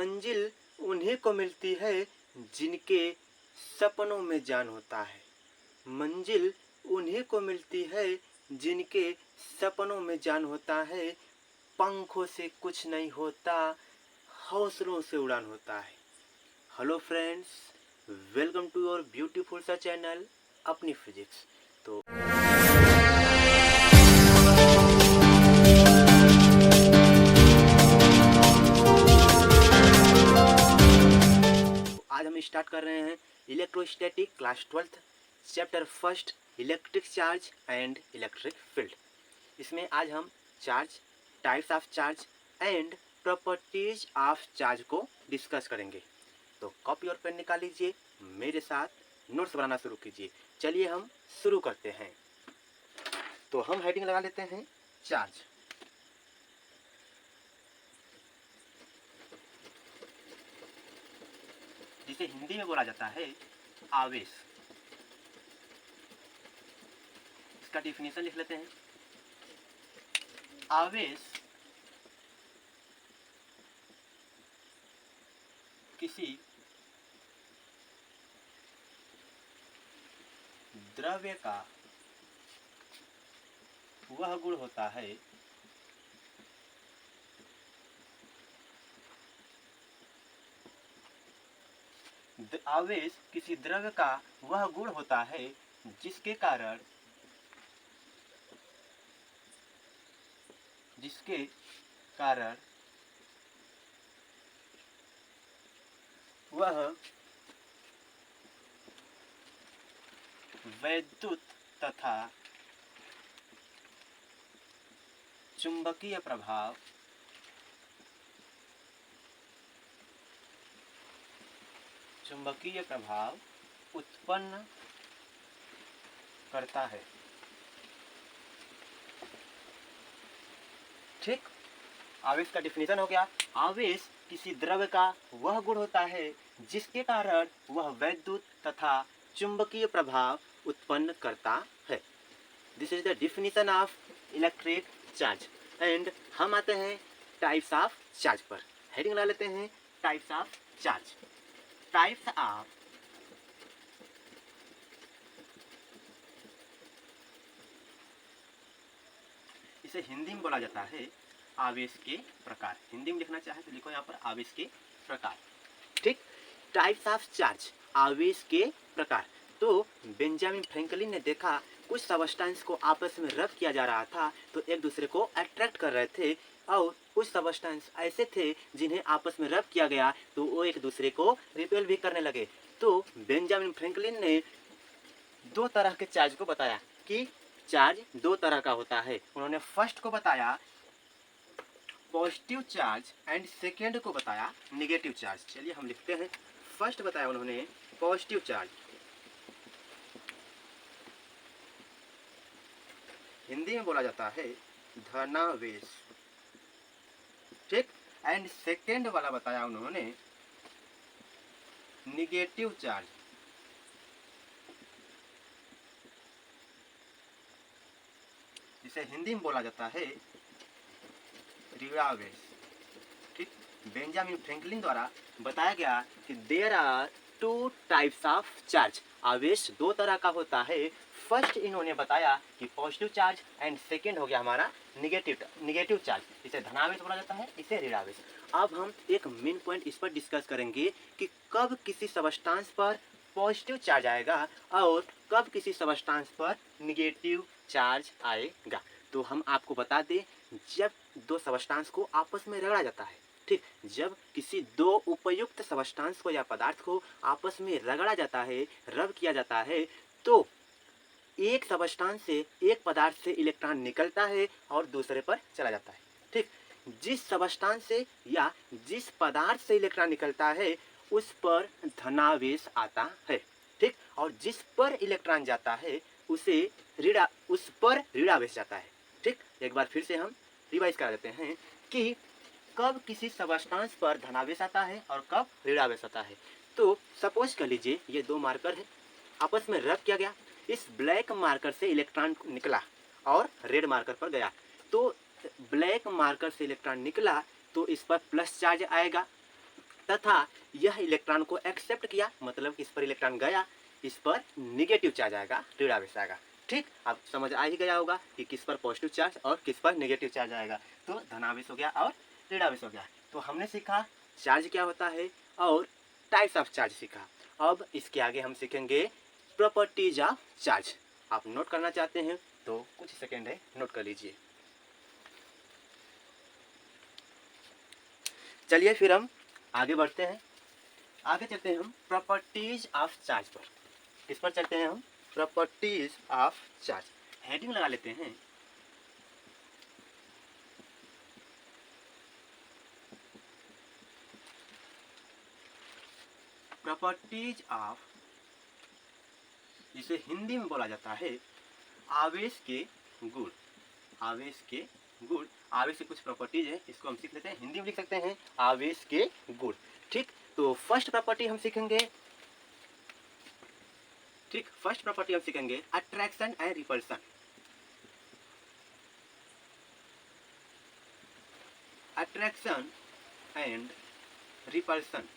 मंजिल उन्हीं को मिलती है जिनके सपनों में जान होता है। मंजिल उन्हीं को मिलती है जिनके सपनों में जान होता है। पंखों से कुछ नहीं होता, हौसलों से उड़ान होता है। Hello friends, welcome to your beautiful सा चैनल अपनी फिजिक्स। तो आज हम स्टार्ट कर रहे हैं electrostatic class 12th chapter first electric charge and electric field. इसमें आज हम charge, types of charge and properties of charge को डिस्कस करेंगे। तो कॉपी और पेन निकाल लीजिए, मेरे साथ नोट्स बनाना शुरू कीजिए। चलिए हम शुरू करते हैं। तो हम हेडिंग लगा लेते हैं चार्ज। जिसे हिंदी में बोला जाता है आवेश। इसका डिफिनेशन लिख लेते हैं। आवेश किसी द्रव्य का वह गुण होता है आवेश किसी द्रव्य का वह गुण होता है जिसके कारण वह वैद्युत तथा चुंबकीय प्रभाव उत्पन्न करता है। ठीक, आवेश का डिफिनेशन हो गया। आवेश किसी द्रव्य का वह गुण होता है जिसके कारण वह वैद्युत तथा चुंबकीय प्रभाव उत्पन्न करता है। This is the definition of electric charge. And हम आते हैं टाइप्स ऑफ चार्ज पर। हेडिंग लगा लेते हैं types of charge. Types of इसे हिंदी में बोला जाता है आवेश के प्रकार। हिंदी में लिखना चाहे तो लिखो यहाँ पर आवेश के प्रकार। ठीक, टाइप्स ऑफ चार्ज, आवेश के प्रकार। तो बेंजामिन फ्रैंकलिन ने देखा कुछ सबस्टेंस को आपस में रब किया जा रहा था तो एक दूसरे को अट्रैक्ट कर रहे थे, और कुछ सबस्टेंस ऐसे थे जिन्हें आपस में रब किया गया तो वो एक दूसरे को रिपेल भी करने लगे। तो बेंजामिन फ्रैंकलिन ने दो तरह के चार्ज को बताया कि चार्ज दो तरह का होता है। उन्होंने फर्स्ट को बताया पॉजिटिव चार्ज एंड सेकेंड को बताया नेगेटिव चार्ज। चलिए हम लिखते हैं। फर्स्ट बताया उन्होंने पॉजिटिव चार्ज, हिंदी में बोला जाता है धनावेश। ठीक, एंड सेकेंड वाला बताया उन्होंने निगेटिव चार्ज, जिसे हिंदी में बोला जाता है ऋणावेश। ठीक, बेंजामिन फ्रैंकलिन द्वारा बताया गया कि there are two types of charge. आवेश दो तरह का होता है। फर्स्ट इन्होंने बताया कि पॉजिटिव चार्ज एंड सेकेंड हो गया हमारा निगेटिव चार्ज। इसे धनावेश बोला जाता है, इसे ऋणावेश। अब हम एक मेन पॉइंट इस पर डिस्कस करेंगे कि कब किसी सबस्टेंस पर पॉजिटिव चार्ज आएगा और कब किसी सबस्टेंस पर निगेटिव चार्ज आएगा। तो हम आपको बता दें, जब दो सबस्टेंस को आपस में रगड़ा जाता है, ठीक, जब किसी दो उपयुक्त सबस्टेंस को या पदार्थ को आपस में रगड़ा जाता है, रब किया जाता है, तो एक सबस्टेंस से, एक पदार्थ से इलेक्ट्रॉन निकलता है और दूसरे पर चला जाता है। ठीक, जिस सबस्टेंस से या जिस पदार्थ से इलेक्ट्रॉन निकलता है उस पर धनावेश आता है। ठीक, और जिस पर इलेक्ट्रॉन जाता है उस पर ऋणावेश जाता है। ठीक, एक बार फिर से हम रिवाइज करा देते हैं कि कब किसी सबस्टेंस पर धनावेश आता है और कब ऋणावेश आता है। तो सपोज कर लीजिए ये दो मार्कर है, आपस में रब किया गया। इस ब्लैक मार्कर से इलेक्ट्रॉन निकला और रेड मार्कर पर गया। तो ब्लैक मार्कर से इलेक्ट्रॉन निकला तो इस पर प्लस चार्ज आएगा, तथा यह इलेक्ट्रॉन को एक्सेप्ट किया, मतलब इस पर इलेक्ट्रॉन गया, इस पर निगेटिव चार्ज आएगा, ऋणावेश आएगा। ठीक, अब समझ आ ही गया होगा कि किस पर पॉजिटिव चार्ज और किस पर नेगेटिव चार्ज आएगा। तो धनावेश हो गया और ऋणावेश हो गया। तो हमने सीखा चार्ज क्या होता है और टाइप्स ऑफ चार्ज सीखा। अब इसके आगे हम सीखेंगे प्रॉपर्टीज ऑफ चार्ज। आप नोट करना चाहते हैं तो कुछ सेकेंड है, नोट कर लीजिए। चलिए फिर हम आगे बढ़ते हैं, आगे चलते हैं हम प्रॉपर्टीज ऑफ चार्ज पर। किस पर चलते हैं हम? Properties of charge. हेडिंग लगा लेते हैं, प्रॉपर्टीज ऑफ, जिसे हिंदी में बोला जाता है आवेश के गुण। आवेश के गुण, आवेश की कुछ प्रॉपर्टीज है, इसको हम सीख लेते हैं। हिंदी में लिख सकते हैं आवेश के गुण। ठीक, तो फर्स्ट प्रॉपर्टी हम सीखेंगे, ठीक, फर्स्ट प्रॉपर्टी हम सीखेंगे attraction and repulsion. Attraction and repulsion.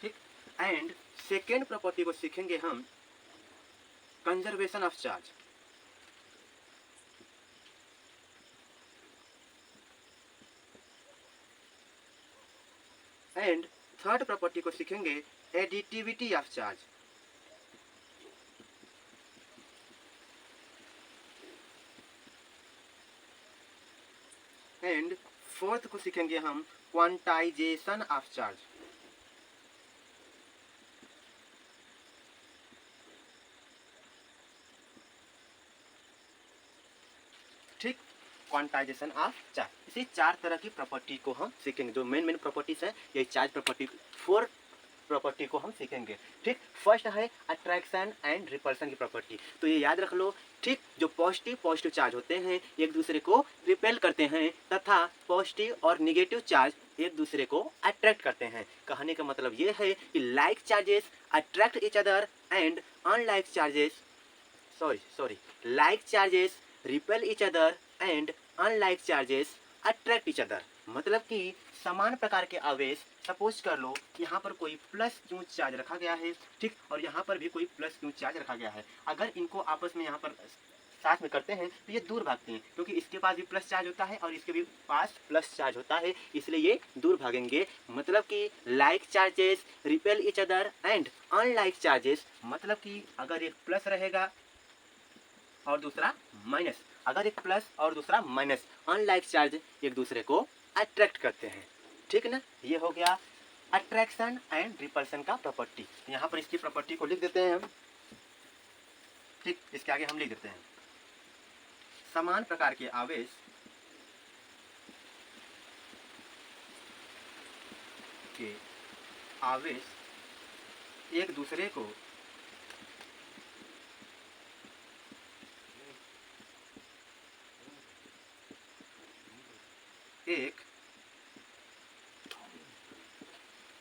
ठीक, एंड सेकेंड प्रॉपर्टी को सीखेंगे हम conservation of charge. And third property को सीखेंगे additivity of charge. And fourth को सीखेंगे हम क्वांटाइजेशन ऑफ चार्ज। ठीक, क्वांटाइजेशन ऑफ चार्ज। इसी चार तरह की प्रॉपर्टी को हम सीखेंगे, जो मेन प्रॉपर्टीज है, ये चार्ज प्रॉपर्टी, फोर प्रॉपर्टी को हम सीखेंगे। ठीक, फर्स्ट है अट्रैक्शन एंड रिपल्सन की प्रॉपर्टी। तो ये याद रख लो। ठीक, जो पॉजिटिव चार्ज होते हैं एक दूसरे को रिपेल करते हैं तथा पॉजिटिव और निगेटिव चार्ज एक दूसरे को अट्रैक्ट करते हैं। कहने का मतलब ये है कि like charges attract each other and unlike charges, like charges repel each other and unlike charges attract each other. मतलब कि समान प्रकार के आवेश, सपोज कर लो यहाँ पर कोई प्लस क्यू चार्ज रखा गया है, ठीक, और यहाँ पर भी कोई प्लस क्यू चार्ज रखा गया है। अगर इनको आपस में यहाँ पर साथ में करते हैं तो ये दूर भागते हैं, क्योंकि इसके पास भी प्लस चार्ज होता है और इसके भी पास प्लस चार्ज होता है, इसलिए ये दूर भागेंगे। मतलब कि like charges repel each other and unlike charges, मतलब कि अगर एक प्लस रहेगा और दूसरा माइनस, अगर एक प्लस और दूसरा माइनस, अनलाइक चार्ज एक दूसरे को अट्रैक्ट करते हैं। ठीक ना, ये हो गया अट्रैक्शन एंड रिपल्सन का प्रॉपर्टी। यहाँ पर इसकी प्रॉपर्टी को लिख देते हैं हम। ठीक, इसके आगे हम लिख देते हैं समान प्रकार के आवेश एक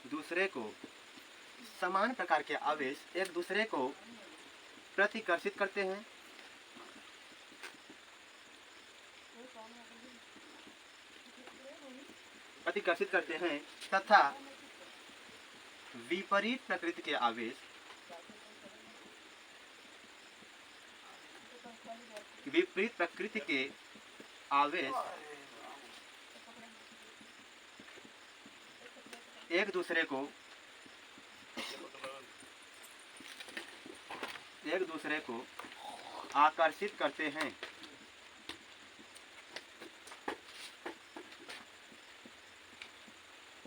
दूसरे को समान प्रकार के आवेश एक दूसरे को प्रतिकर्षित करते हैं तथा विपरीत प्रकृति के आवेश एक दूसरे को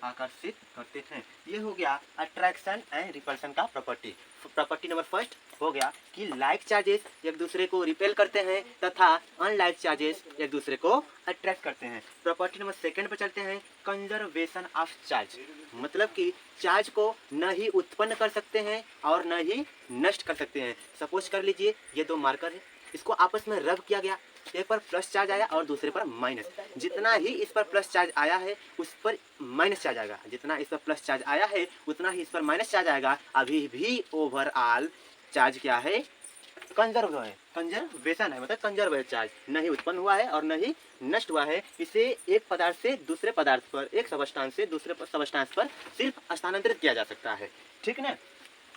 आकर्षित करते हैं। ये हो गया अट्रैक्शन एंड रिपल्सन का प्रॉपर्टी। प्रॉपर्टी नंबर फर्स्ट हो गया कि लाइक चार्जेस एक दूसरे को रिपेल करते हैं तथा अनलाइक चार्जेस एक दूसरे को अट्रैक्ट करते हैं। प्रॉपर्टी नंबर सेकंड पर चलते हैं, कंजर्वेशन ऑफ चार्ज। मतलब कि चार्ज को न ही उत्पन्न कर सकते हैं और न ही नष्ट कर सकते हैं। सपोज कर लीजिए ये दो मार्कर है, इसको आपस में रब किया गया, एक पर प्लस चार्ज आया और दूसरे पर माइनस। जितना ही इस पर प्लस चार्ज आया है उस पर माइनस चार्ज आएगा, जितना इस पर प्लस चार्ज आया है उतना ही इस पर माइनस चार्ज आएगा। अभी भी ओवरऑल चार्ज क्या है? कंजर्व है, कंजर्वेशन है, मतलब कंजर्व है चार्ज, नहीं उत्पन्न हुआ है और नहीं नष्ट हुआ है। इसे एक पदार्थ से दूसरे पदार्थ पर, एक सबस्टांस से दूसरे सबस्टांस पर सिर्फ स्थानांतरित किया जा सकता है, ठीक है ना।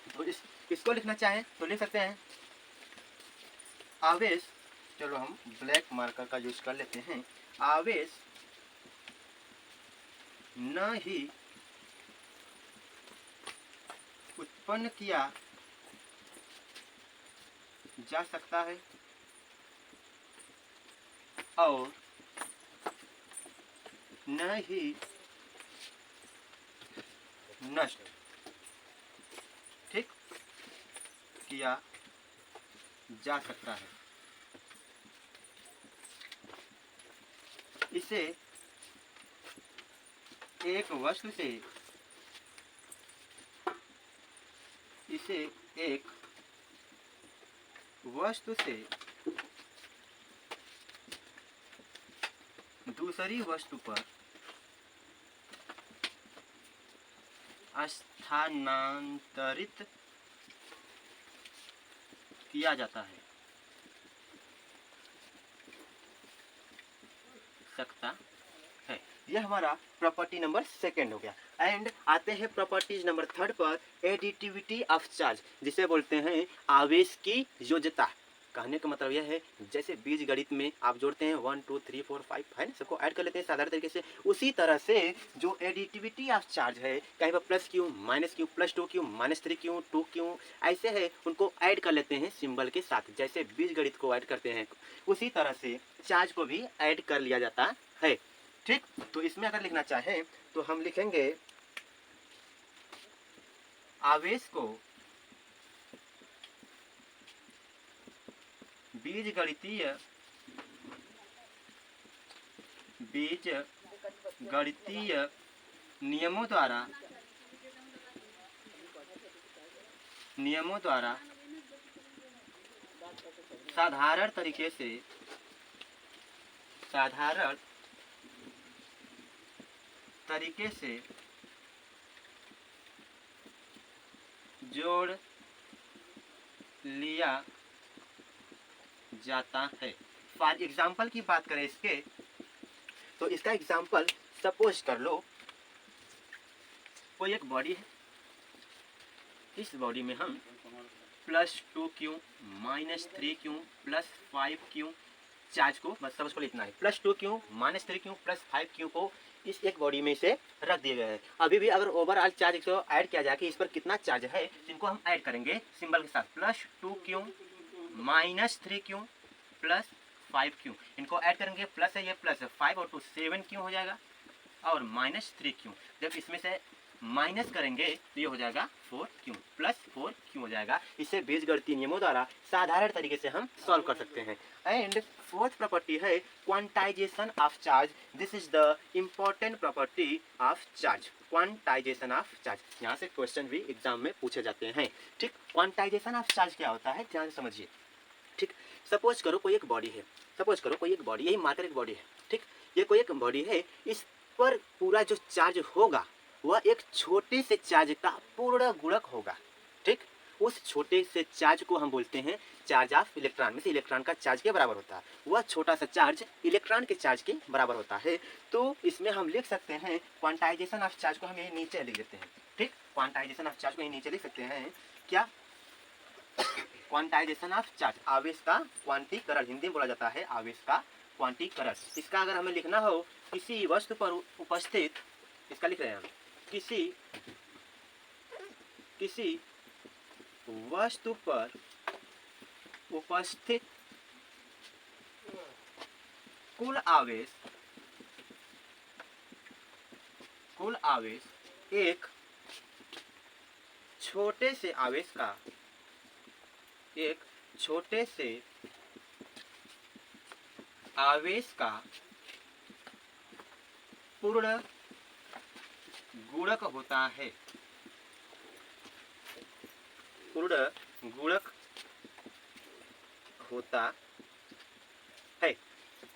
तो इसको लिखना चाहें तो लिख सकते हैं आवेश, चलो हम ब्लैक मार्कर का यूज कर लेते हैं, आवेश न ही उत्पन्न किया जा सकता है और न ही नष्ट, ठीक, किया जा सकता है। इसे एक वस्तु से, इसे एक वस्तु से दूसरी वस्तु पर स्थानांतरित किया जाता है, सकता है। यह हमारा प्रॉपर्टी नंबर सेकेंड हो गया। एंड आते हैं प्रॉपर्टीज नंबर थर्ड पर, एडिटिविटी ऑफ चार्ज, जिसे बोलते हैं आवेश की योज्यता। कहने का मतलब यह है जैसे बीज गणित में आप जोड़ते हैं 1 2 3 4 5 है ना, सबको ऐड कर लेते हैं साधारण तरीके से, उसी तरह से जो एडिटिविटी ऑफ चार्ज है, कहीं पर plus Q minus Q plus 2 Q minus 3 Q 2 Q ऐसे है, उनको ऐड कर लेते हैं सिंबल के साथ। जैसे बीज गणित को ऐड करते हैं उसी तरह से चार्ज को भी ऐड कर लिया जाता है, ठीक। तो इसमें अगर लिखना चाहें तो हम लिखेंगे आवेश को बीज गणितीय नियमों द्वारा साधारण तरीके से जोड़ लिया जाता है। फॉर एग्जाम्पल की बात करें इसके, तो इसका एग्जाम्पल सपोज कर लो कोई एक बॉडी है, इस बॉडी में हम +2q -3q +5q चार्ज को, मतलब उसको लिखना है +2q -3q +5q को इस एक बॉडी में से रख दिए गए हैं। अभी भी अगर ओवरऑल चार्ज को ऐड किया जाए कि इस पर कितना चार्ज है, इनको हम ऐड करेंगे सिंबल के साथ, +2q -3q +5q, इनको ऐड करेंगे, प्लस है ये प्लस है, 5 और 2 7q हो जाएगा और -3q, जब इसमें से माइनस करेंगे तो ये हो जाएगा 4q +4q हो जाएगा। इसे बीजगणितीय नियमों द्वारा साधारण तरीके से हम सॉल्व कर सकते हैं। एंड फोर्थ प्रॉपर्टी है quantization of charge. This is the important property of charge, quantization of charge. यहाँ से क्वेश्चन भी एग्जाम में पूछे जाते हैं, ठीक। क्वांटाइजेशन ऑफ चार्ज क्या होता है, ध्यान से समझिए, ठीक। सपोज करो कोई एक बॉडी है, यही मार्कर एक बॉडी है, ठीक। ये कोई एक बॉडी है, इस पर पूरा जो चार्ज होगा वह एक छोटे से चार्ज का पूर्ण गुणक होगा, ठीक। उस छोटे से चार्ज को हम बोलते हैं चार्ज ऑफ इलेक्ट्रॉन, में से इलेक्ट्रॉन का चार्ज के बराबर होता है, वह छोटा सा चार्ज इलेक्ट्रॉन के चार्ज के बराबर होता है। तो इसमें हम लिख सकते हैं क्वांटाइजेशन ऑफ चार्ज को हम यही नीचे लिख देते हैं, ठीक। क्वांटाइजेशन ऑफ चार्ज को यही नीचे लिख सकते हैं, क्या, क्वांटाइजेशन ऑफ चार्ज, आवेश का क्वांटीकरण, हिंदी में बोला जाता है आवेश का क्वांटीकरण। इसका अगर हमें लिखना हो किसी वस्तु पर उपस्थित, इसका लिख रहे हैं हम किसी वस्तु पर उपस्थित कुल आवेश एक छोटे से आवेश का पूर्ण गुणक होता है,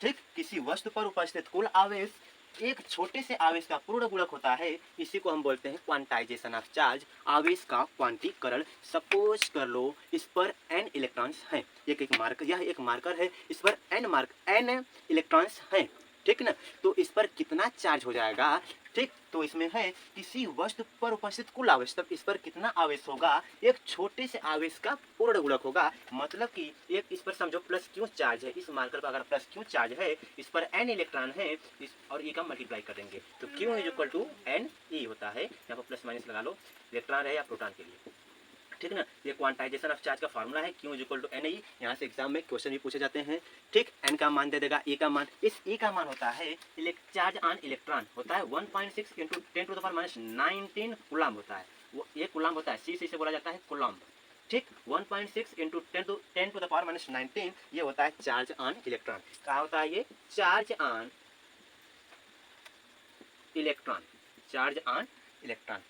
ठीक। किसी वस्तु पर उपस्थित कुल आवेश एक छोटे से आवेश का पूर्ण गुणक होता है, इसी को हम बोलते हैं क्वांटाइजेशन ऑफ चार्ज, आवेश का क्वांटीकरण। सपोज कर लो इस पर n इलेक्ट्रॉन्स हैं, यह एक मार्कर है, इस पर n इलेक्ट्रॉन्स हैं, ठीक ना। तो इस पर कितना चार्ज हो जाएगा, ठीक। तो इसमें है किसी वस्तु पर उपस्थित कुल आवेश, तब इस पर कितना आवेश होगा, एक छोटे से आवेश का पूर्ण गुणक होगा। मतलब कि एक इस पर समझो प्लस क्यू चार्ज है, इस मार्कर पर अगर प्लस क्यू चार्ज है, इस पर n इलेक्ट्रॉन है, इस और e का मल्टीप्लाई कर देंगे तो q is equal to n e होता है। यहाँ पर प्लस माइनस लगा लो, इलेक्ट्रॉन है या प्रोटॉन के लिए, ठीक ना। ये क्वांटाइजेशन ऑफ चार्ज का फार्मूला है, Q is equal to N E. यहाँ से एग्जाम में क्वेश्चन भी पूछे जाते हैं, ठीक। एन का मान दे देगा, ई का मान, इस ई का मान होता है चार्ज ऑन इलेक्ट्रॉन होता है 1.6 into 10 to the power minus 19 coulomb होता है, वो ये कूलम्ब होता है, सी से इसे बोला जाता है कूलम्ब, ठीक। 1.6 into 10 to the power minus 19 ये होता है चार्ज ऑन इलेक्ट्रॉन। कहा होता है ये charge on electron, charge on electron.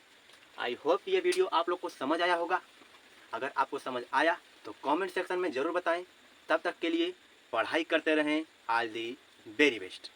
I hope ये वीडियो आप लोग को समझ आया होगा। अगर आपको समझ आया तो कमेंट सेक्शन में ज़रूर बताएं। तब तक के लिए पढ़ाई करते रहें। All the very best.